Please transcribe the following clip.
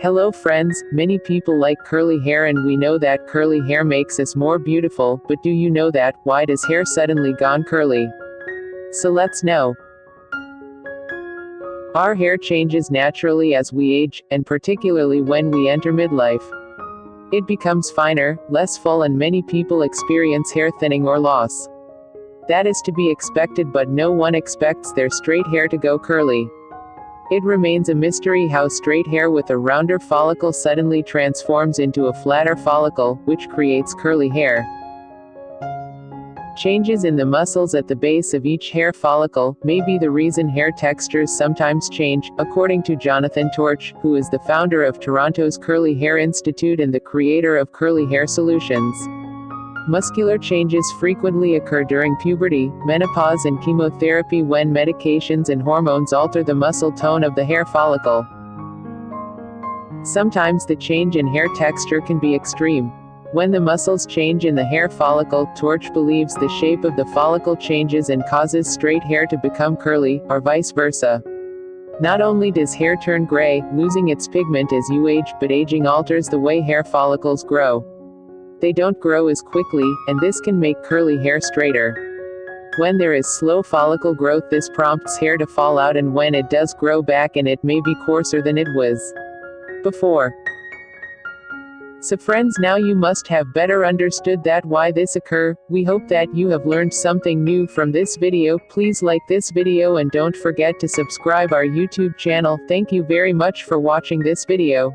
Hello friends, many people like curly hair and we know that curly hair makes us more beautiful, but do you know that, why does hair suddenly gone curly? So let's know. Our hair changes naturally as we age, and particularly when we enter midlife. It becomes finer, less full and many people experience hair thinning or loss. That is to be expected, but no one expects their straight hair to go curly. It remains a mystery how straight hair with a rounder follicle suddenly transforms into a flatter follicle, which creates curly hair. Changes in the muscles at the base of each hair follicle may be the reason hair textures sometimes change, according to Jonathan Torch, who is the founder of Toronto's Curly Hair Institute and the creator of Curly Hair Solutions. Muscular changes frequently occur during puberty, menopause and chemotherapy when medications and hormones alter the muscle tone of the hair follicle. Sometimes the change in hair texture can be extreme. When the muscles change in the hair follicle, Torch believes the shape of the follicle changes and causes straight hair to become curly, or vice versa. Not only does hair turn gray, losing its pigment as you age, but aging alters the way hair follicles grow. They don't grow as quickly, and this can make curly hair straighter. When there is slow follicle growth, this prompts hair to fall out, and when it does grow back in, it may be coarser than it was before. So friends, now you must have better understood that why this occur. We hope that you have learned something new from this video. Please like this video and don't forget to subscribe our YouTube channel. Thank you very much for watching this video.